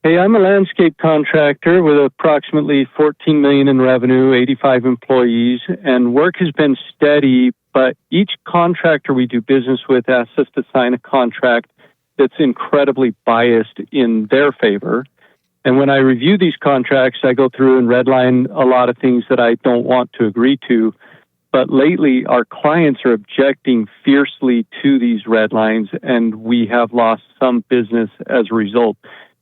Hey, I'm a landscape contractor with approximately 14 million in revenue, 85 employees, and work has been steady, but each contractor we do business with asks us to sign a contract that's incredibly biased in their favor. And when I review these contracts, I go through and redline a lot of things that I don't want to agree to. But lately, our clients are objecting fiercely to these red lines, and we have lost some business as a result.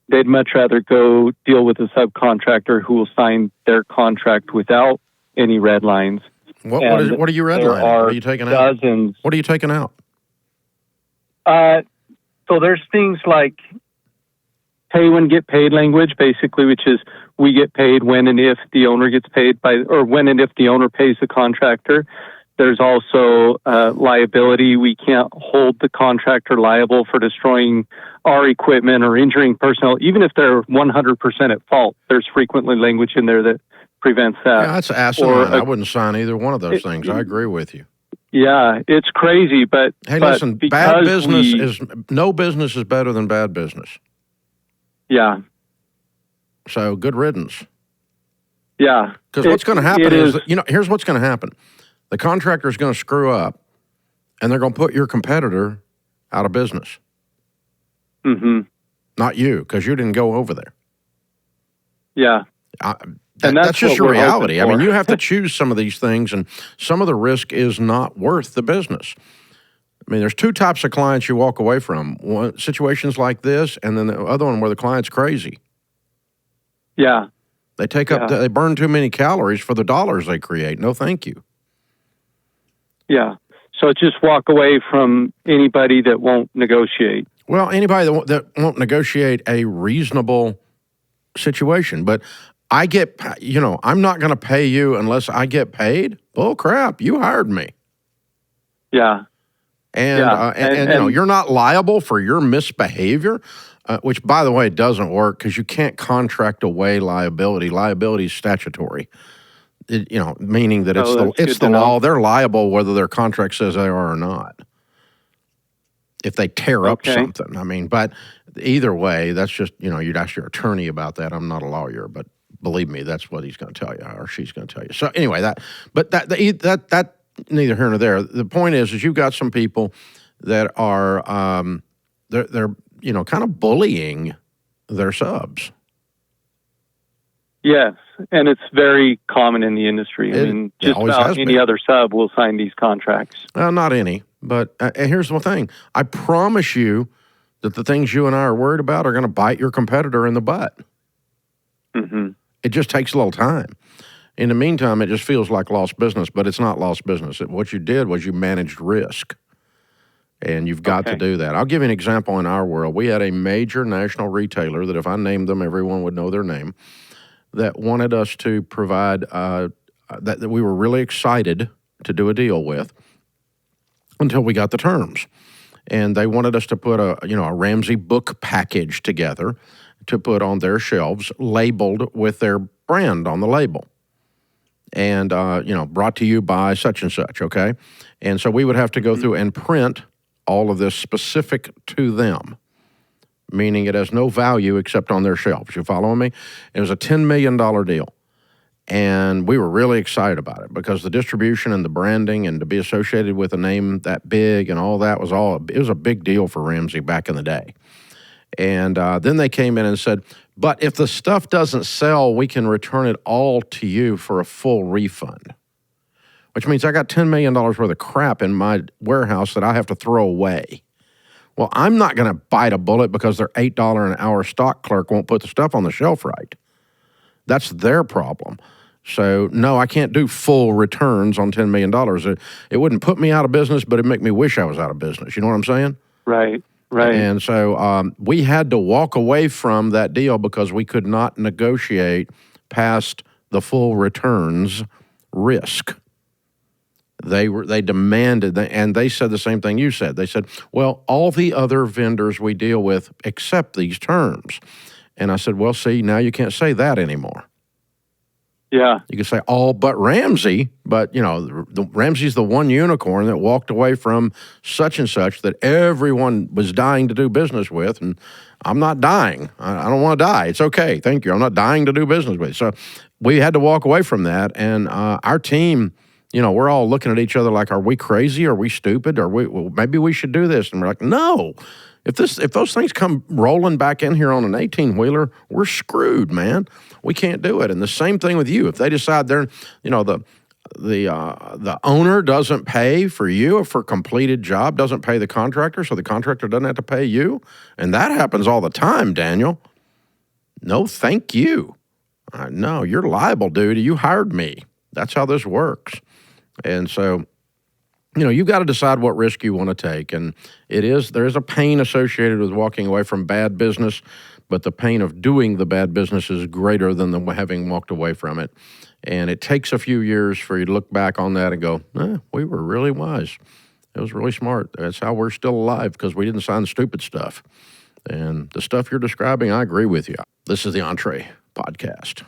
They'd much rather go deal with a subcontractor who will sign their contract without any red lines. What are you redlining? What are you taking out? Dozens. What are you taking out? So there's things like pay when get paid language, basically, which is we get paid when and if the owner gets paid or when and if the owner pays the contractor. There's also liability. We can't hold the contractor liable for destroying our equipment or injuring personnel, even if they're 100% at fault. There's frequently language in there that prevents that. Yeah, that's asinine. I wouldn't sign either one of those things. I agree with you. Yeah, it's crazy, but hey, listen, bad business no business is better than bad business. Yeah. So good riddance. Yeah. Because what's going to happen is, here's what's going to happen. The contractor is going to screw up, and they're going to put your competitor out of business. Mm-hmm. Not you, because you didn't go over there. Yeah. That's just your reality. I mean, you have to choose some of these things, and some of the risk is not worth the business. I mean, there's two types of clients you walk away from. One, situations like this, and then the other one where the client's crazy. Yeah. They they burn too many calories for the dollars they create. No, thank you. Yeah. So just walk away from anybody that won't negotiate. Well, anybody that won't negotiate a reasonable situation. But I'm not going to pay you unless I get paid. Bull crap. You hired me. Yeah. And you're not liable for your misbehavior, which, by the way, doesn't work because you can't contract away liability. Liability is statutory. Meaning that it's the law. They're liable whether their contract says they are or not. If they tear up something, I mean, but either way, that's just you'd ask your attorney about that. I'm not a lawyer, but believe me, that's what he's going to tell you or she's going to tell you. So anyway, that neither here nor there. The point is you've got some people that are they're kind of bullying their subs. Yes, and it's very common in the industry. I mean, just about any other sub will sign these contracts. Not any, but here's the thing. I promise you that the things you and I are worried about are going to bite your competitor in the butt. Mm-hmm. It just takes a little time. In the meantime, it just feels like lost business, but it's not lost business. What you did was you managed risk, and you've got to do that. I'll give you an example in our world. We had a major national retailer that if I named them, everyone would know their name, that wanted us to provide, that we were really excited to do a deal with until we got the terms. And they wanted us to put a Ramsey book package together to put on their shelves, labeled with their brand on the label. And, brought to you by such and such, okay? And so we would have to go through and print all of this specific to them, meaning it has no value except on their shelves. You following me? It was a $10 million deal. And we were really excited about it because the distribution and the branding and to be associated with a name that big and all that it was a big deal for Ramsey back in the day. And then they came in and said, but if the stuff doesn't sell, we can return it all to you for a full refund, which means I got $10 million worth of crap in my warehouse that I have to throw away. Well, I'm not going to bite a bullet because their $8 an hour stock clerk won't put the stuff on the shelf right. That's their problem. So, no, I can't do full returns on $10 million. It wouldn't put me out of business, but it'd make me wish I was out of business. You know what I'm saying? Right. And so we had to walk away from that deal because we could not negotiate past the full returns risk. They demanded, and they said the same thing you said. They said, well, all the other vendors we deal with accept these terms. And I said, well, see, now you can't say that anymore. Yeah. You could say all but Ramsey, but, Ramsey's the one unicorn that walked away from such and such that everyone was dying to do business with, and I'm not dying. I don't want to die. It's okay. Thank you. I'm not dying to do business with. So we had to walk away from that, and our team, we're all looking at each other like, are we crazy? Are we stupid? Maybe we should do this? And we're like, no. If those things come rolling back in here on an 18-wheeler, we're screwed, man. We can't do it. And the same thing with you. If they decide the owner doesn't pay for you for a completed job, doesn't pay the contractor, so the contractor doesn't have to pay you, and that happens all the time, Daniel. No, thank you. No, you're liable, dude. You hired me. That's how this works. And so, you've got to decide what risk you want to take. And there is a pain associated with walking away from bad business, but the pain of doing the bad business is greater than having walked away from it. And it takes a few years for you to look back on that and go, we were really wise. It was really smart. That's how we're still alive, because we didn't sign stupid stuff. And the stuff you're describing, I agree with you. This is the Entre Podcast.